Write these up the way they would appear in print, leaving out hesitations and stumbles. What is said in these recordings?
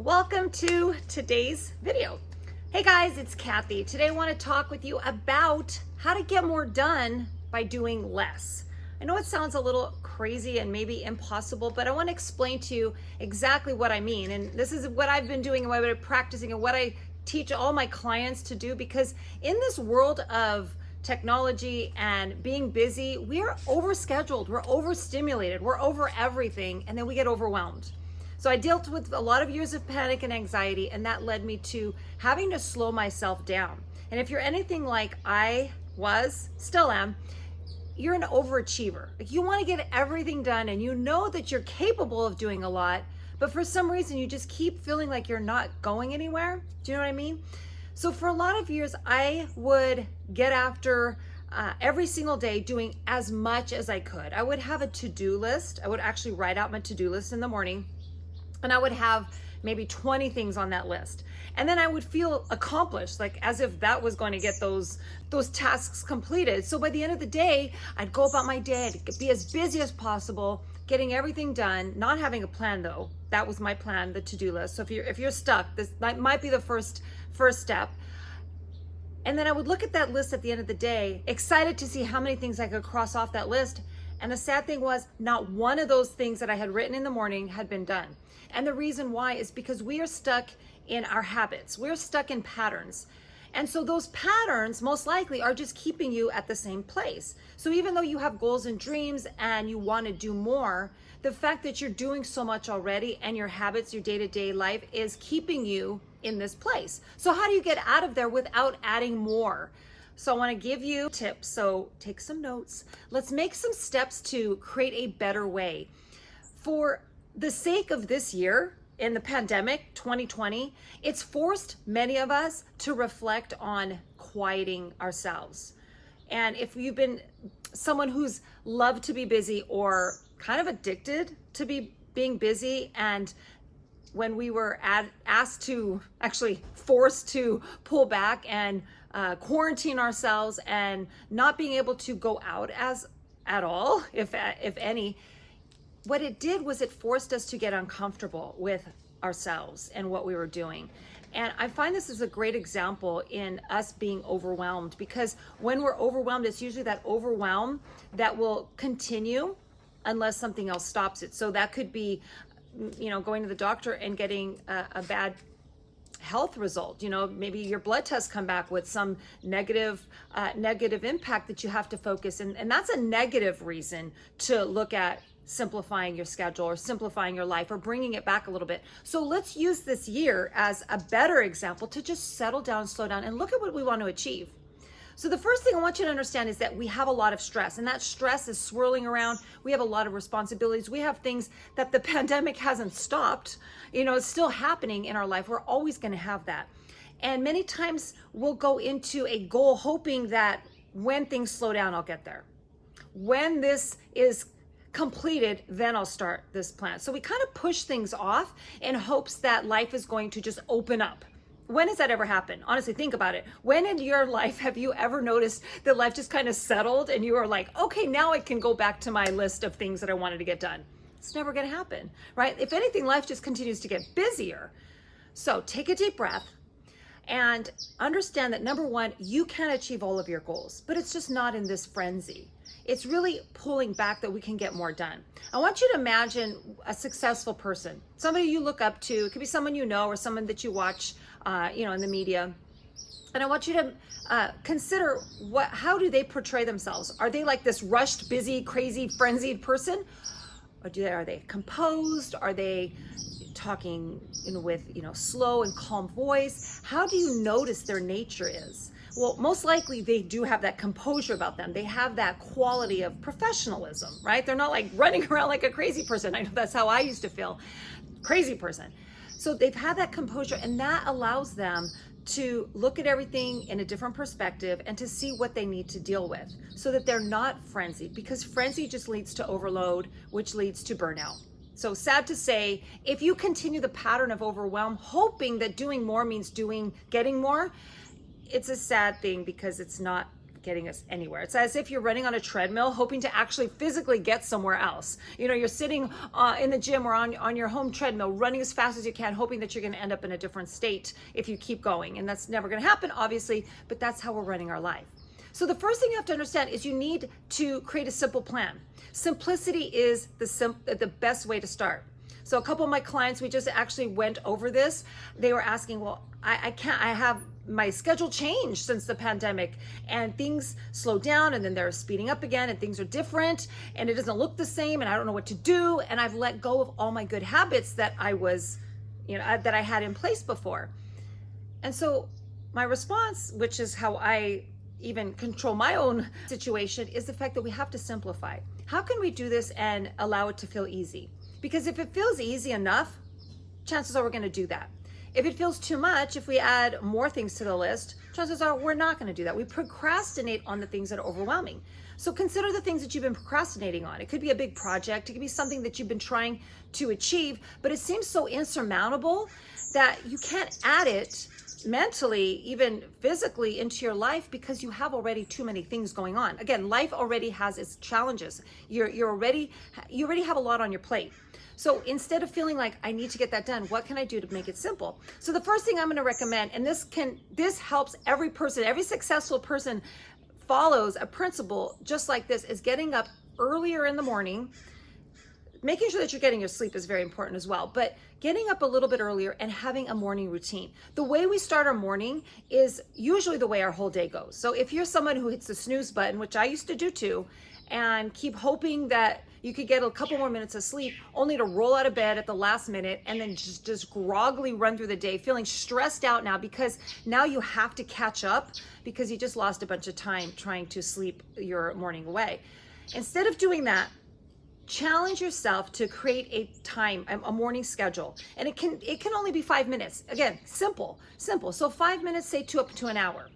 Welcome to today's video. Hey guys, it's Kathy. Today I want to talk with you about how to get more done by doing less. I know it sounds a little crazy and maybe impossible, but I want to explain to you exactly what I mean. And this is what I've been doing and what I've been practicing and what I teach all my clients to do, because in this world of technology and being busy, we're overscheduled, we're overstimulated, we're over everything, and then we get overwhelmed. So I dealt with a lot of years of panic and anxiety, and that led me to having to slow myself down. And if you're anything like I was, still am, you're an overachiever. Like, you want to get everything done and you know that you're capable of doing a lot, but for some reason you just keep feeling like you're not going anywhere. Do you know what I mean? So for a lot of years, I would get after every single day doing as much as I could. I would have a to-do list. I would actually write out my to-do list in the morning, and I would have maybe 20 things on that list. And then I would feel accomplished, like as if that was going to get those tasks completed. So by the end of the day, I'd go about my day, I'd be as busy as possible, getting everything done, not having a plan though. That was my plan, the to-do list. So if you're stuck, this might be the first step. And then I would look at that list at the end of the day, excited to see how many things I could cross off that list. And the sad thing was, not one of those things that I had written in the morning had been done. And the reason why is because we are stuck in our habits. We're stuck in patterns. And so those patterns most likely are just keeping you at the same place. So even though you have goals and dreams and you want to do more, the fact that you're doing so much already and your habits, your day-to-day life is keeping you in this place. So how do you get out of there without adding more? So I want to give you tips. So take some notes. Let's make some steps to create a better way. For the sake of this year, in the pandemic, 2020, it's forced many of us to reflect on quieting ourselves. And if you've been someone who's loved to be busy or kind of addicted to being busy, and when we were asked to, actually forced to pull back and quarantine ourselves and not being able to go out at all, if any, what it did was it forced us to get uncomfortable with ourselves and what we were doing. And I find this is a great example in us being overwhelmed, because when we're overwhelmed, it's usually that overwhelm that will continue unless something else stops it. So that could be, going to the doctor and getting a bad health result. Maybe your blood tests come back with some negative impact that you have to focus. And that's a negative reason to look at simplifying your schedule or simplifying your life or bringing it back a little bit. So let's use this year as a better example to just settle down, slow down, and look at what we want to achieve. So the first thing I want you to understand is that we have a lot of stress, and that stress is swirling around. We have a lot of responsibilities. We have things that the pandemic hasn't stopped. It's still happening in our life. We're always going to have that. And many times we'll go into a goal hoping that when things slow down, I'll get there. When this is completed, then I'll start this plan. So we kind of push things off in hopes that life is going to just open up. When has that ever happened? Honestly, think about it. When in your life have you ever noticed that life just kind of settled and you are like, okay, now I can go back to my list of things that I wanted to get done? It's never going to happen, right? If anything, life just continues to get busier. So take a deep breath and understand that, number one, you can achieve all of your goals, but it's just not in this frenzy. It's really pulling back that we can get more done. I want you to imagine a successful person, somebody you look up to. It could be someone you know or someone that you watch, in the media. And I want you to consider how do they portray themselves? Are they like this rushed, busy, crazy, frenzied person? Or are they composed? Are they talking with slow and calm voice? How do you notice their nature is? Well, most likely they do have that composure about them. They have that quality of professionalism, right? They're not like running around like a crazy person. I know that's how I used to feel, crazy person. So they've had that composure, and that allows them to look at everything in a different perspective and to see what they need to deal with so that they're not frenzied, because frenzy just leads to overload, which leads to burnout. So sad to say, if you continue the pattern of overwhelm, hoping that doing more means getting more, it's a sad thing, because it's not getting us anywhere. It's as if you're running on a treadmill, hoping to actually physically get somewhere else. You know, you're sitting in the gym or on your home treadmill, running as fast as you can, hoping that you're going to end up in a different state if you keep going. And that's never going to happen, obviously, but that's how we're running our life. So the first thing you have to understand is you need to create a simple plan. Simplicity is the best way to start. So a couple of my clients, we just actually went over this. They were asking, well, I have my schedule changed since the pandemic, and things slow down and then they're speeding up again, and things are different and it doesn't look the same, and I don't know what to do, and I've let go of all my good habits that that I had in place before. And so my response, which is how I even control my own situation, is the fact that we have to simplify. How can we do this and allow it to feel easy? Because if it feels easy enough, chances are we're going to do that. If it feels too much, if we add more things to the list, chances are we're not going to do that. We procrastinate on the things that are overwhelming. So consider the things that you've been procrastinating on. It could be a big project. It could be something that you've been trying to achieve, but it seems so insurmountable that you can't add it mentally, even physically, into your life because you have already too many things going on. Again, life already has its challenges. You already have a lot on your plate. So instead of feeling like I need to get that done, what can I do to make it simple? So the first thing I'm going to recommend, and this helps every person, every successful person follows a principle just like this, is getting up earlier in the morning. Making sure that you're getting your sleep is very important as well, but getting up a little bit earlier and having a morning routine. The way we start our morning is usually the way our whole day goes. So if you're someone who hits the snooze button, which I used to do too, and keep hoping that you could get a couple more minutes of sleep only to roll out of bed at the last minute and then just groggily run through the day, feeling stressed out now because now you have to catch up because you just lost a bunch of time trying to sleep your morning away. Instead of doing that, challenge yourself to create a morning schedule. And it can only be 5 minutes. Again, simple. So 5 minutes, say up to an hour.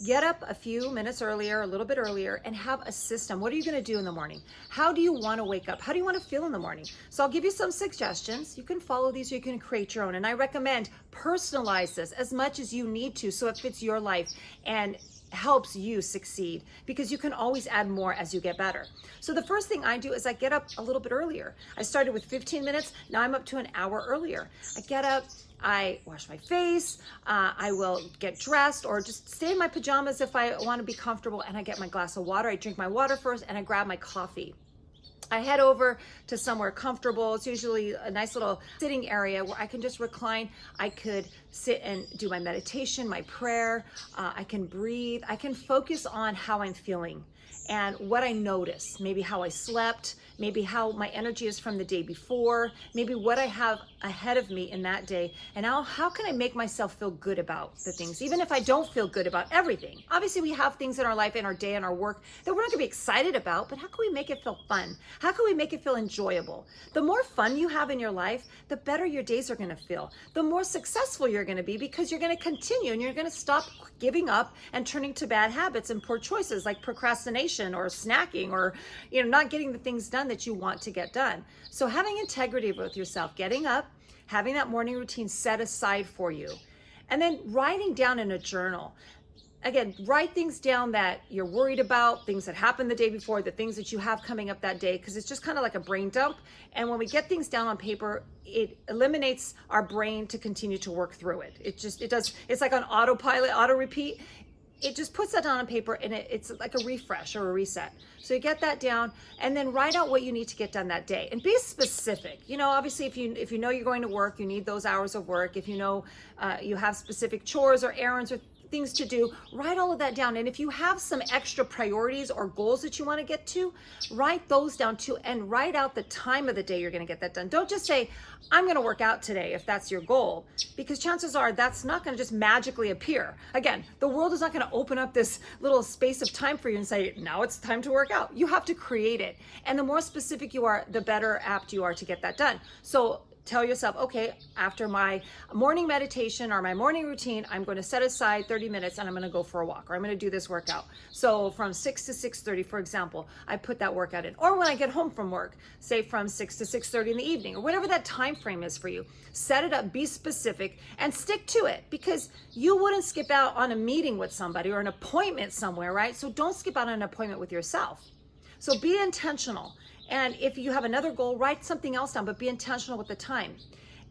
Get up a few minutes earlier, a little bit earlier, and have a system. What are you going to do in the morning? How do you want to wake up? How do you want to feel in the morning? So I'll give you some suggestions. You can follow these or you can create your own. And I recommend personalize this as much as you need to so it fits your life and helps you succeed, because you can always add more as you get better. So the first thing I do is I get up a little bit earlier. I started with 15 minutes. Now I'm up to an hour earlier. I get up, I wash my face, I will get dressed or just stay in my pajamas if I want to be comfortable, and I get my glass of water. I drink my water first and I grab my coffee. I head over to somewhere comfortable. It's usually a nice little sitting area where I can just recline. I could sit and do my meditation, my prayer. I can breathe. I can focus on how I'm feeling and what I notice, maybe how I slept, maybe how my energy is from the day before, maybe what I have ahead of me in that day, and now how can I make myself feel good about the things, even if I don't feel good about everything. Obviously, we have things in our life, in our day, in our work that we're not gonna be excited about, but how can we make it feel fun? How can we make it feel enjoyable? The more fun you have in your life, the better your days are gonna feel. The more successful you're gonna be, because you're gonna continue and you're gonna stop giving up and turning to bad habits and poor choices like procrastination or snacking or not getting the things done that you want to get done. So having integrity with yourself, getting up, having that morning routine set aside for you, and then writing down in a journal. Again, write things down that you're worried about, things that happened the day before, the things that you have coming up that day, because it's just kind of like a brain dump. And when we get things down on paper, it eliminates our brain to continue to work through it. It's like on autopilot, auto repeat. It just puts that down on paper, and it's like a refresh or a reset. So you get that down, and then write out what you need to get done that day, and be specific. Obviously, if you know you're going to work, you need those hours of work. If you know you have specific chores or errands or things to do, write all of that down. And if you have some extra priorities or goals that you want to get to, write those down too, and write out the time of the day you're going to get that done. Don't just say, I'm going to work out today if that's your goal, because chances are that's not going to just magically appear. Again, the world is not going to open up this little space of time for you and say, now it's time to work out. You have to create it. And the more specific you are, the better apt you are to get that done. So tell yourself, okay, after my morning meditation or my morning routine, I'm going to set aside 30 minutes and I'm going to go for a walk, or I'm going to do this workout. So from 6 to 6:30, for example, I put that workout in. Or when I get home from work, say from 6 to 6:30 in the evening, or whatever that time frame is for you, set it up, be specific, and stick to it, because you wouldn't skip out on a meeting with somebody or an appointment somewhere, right? So don't skip out on an appointment with yourself. So be intentional. And if you have another goal, write something else down, but be intentional with the time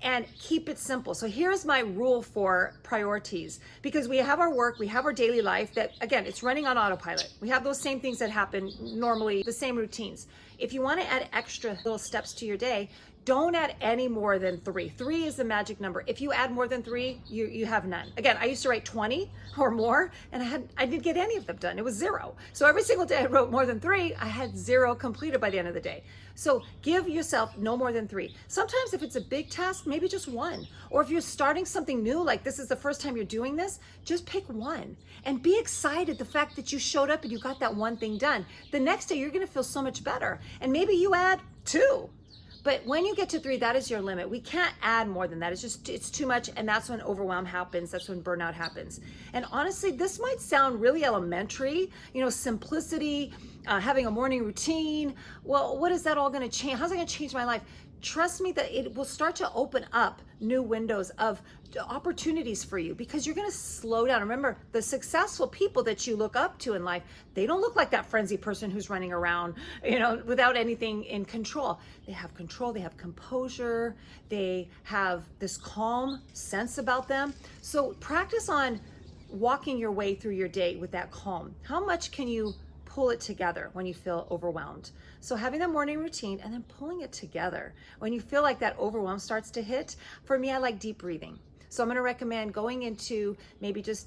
and keep it simple. So here's my rule for priorities, because we have our work, we have our daily life that, again, it's running on autopilot. We have those same things that happen normally, the same routines. If you want to add extra little steps to your day, don't add any more than 3. 3 is the magic number. If you add more than 3, you have none. Again, I used to write 20 or more, and I didn't get any of them done. It was 0. So every single day I wrote more than 3, I had 0 completed by the end of the day. So give yourself no more than 3. Sometimes if it's a big task, maybe just 1. Or if you're starting something new, like this is the first time you're doing this, just pick 1 and be excited the fact that you showed up and you got that one thing done. The next day you're gonna feel so much better. And maybe you add 2. But when you get to 3, that is your limit. We can't add more than that. It's too much, and that's when overwhelm happens. That's when burnout happens. And honestly, this might sound really elementary, simplicity, having a morning routine. Well, what is that all gonna change? How's it gonna change my life? Trust me that it will start to open up new windows of opportunities for you, because you're going to slow down. Remember, the successful people that you look up to in life, they don't look like that frenzied person who's running around, without anything in control. They have control, they have composure, they have this calm sense about them. So practice on walking your way through your day with that calm. How much can you pull it together when you feel overwhelmed? So having that morning routine and then pulling it together when you feel like that overwhelm starts to hit. For me, I like deep breathing. So I'm going to recommend going into maybe just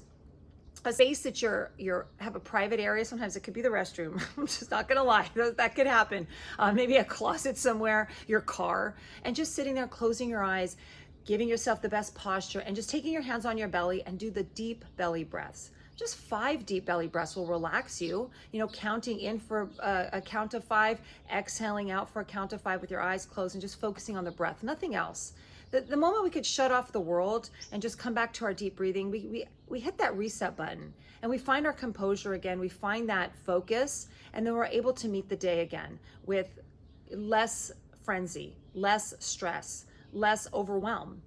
a space that you're have a private area. Sometimes it could be the restroom. I'm just not gonna lie, that could happen. Maybe a closet somewhere, your car, and just sitting there, closing your eyes, giving yourself the best posture, and just taking your hands on your belly and do the deep belly breaths. Just 5 deep belly breaths will relax you, counting in for a count of 5, exhaling out for a count of 5 with your eyes closed and just focusing on the breath, nothing else. The moment we could shut off the world and just come back to our deep breathing, we hit that reset button and we find our composure again, we find that focus, and then we're able to meet the day again with less frenzy, less stress, less overwhelm.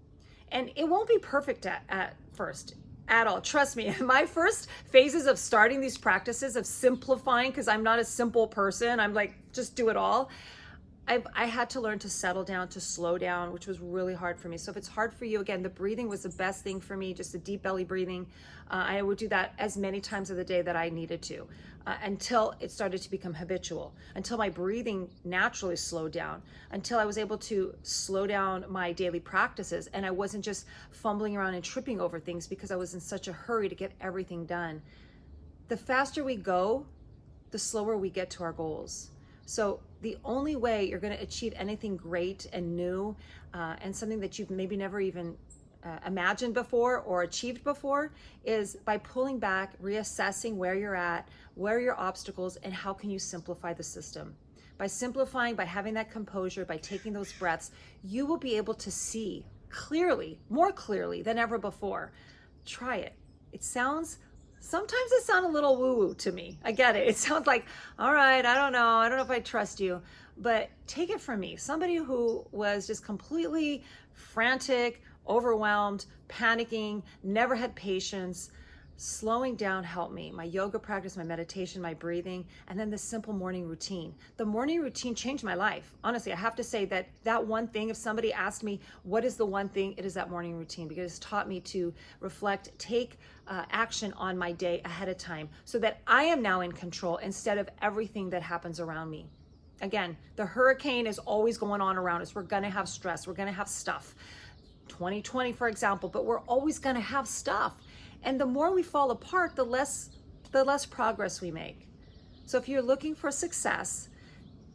And it won't be perfect at first. At all. Trust me, my first phases of starting these practices, of simplifying, because I'm not a simple person, I'm like, just do it all. I had to learn to settle down, to slow down, which was really hard for me. So if it's hard for you, again, the breathing was the best thing for me, just the deep belly breathing. I would do that as many times of the day that I needed to, until it started to become habitual, until my breathing naturally slowed down, until I was able to slow down my daily practices and I wasn't just fumbling around and tripping over things because I was in such a hurry to get everything done. The faster we go, the slower we get to our goals. So the only way you're going to achieve anything great and new, and something that you've maybe never even imagined before or achieved before, is by pulling back, reassessing where you're at, where are your obstacles, and how can you simplify the system. By simplifying, by having that composure, by taking those breaths, you will be able to see clearly, more clearly than ever before. Try it. Sometimes it sounds a little woo-woo to me. I get it. It sounds like, all right, I don't know if I trust you, but take it from me. Somebody who was just completely frantic, overwhelmed, panicking, never had patience. Slowing down helped me. My yoga practice, my meditation, my breathing, and then the simple morning routine. The morning routine changed my life. Honestly, I have to say that one thing, if somebody asked me, what is the one thing, it is that morning routine, because it's taught me to reflect, take action on my day ahead of time, so that I am now in control instead of everything that happens around me. Again, the hurricane is always going on around us. We're gonna have stress, we're gonna have stuff. 2020, for example, but we're always gonna have stuff. And the more we fall apart, the less progress we make. So if you're looking for success,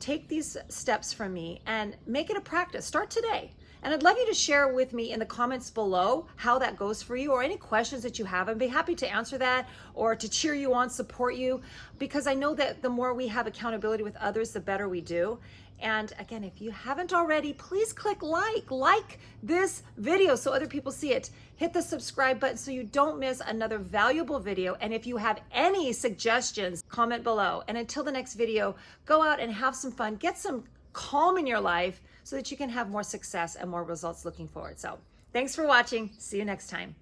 take these steps from me and make it a practice. Start today And I'd love you to share with me in the comments below how that goes for you, or any questions that you have. I'd be happy to answer that or to cheer you on, support you, because I know that the more we have accountability with others, the better we do. And again, if you haven't already, please click like this video so other people see it. Hit the subscribe button so you don't miss another valuable video. And if you have any suggestions, comment below. And until the next video, go out and have some fun, get some calm in your life so that you can have more success and more results looking forward. So thanks for watching. See you next time.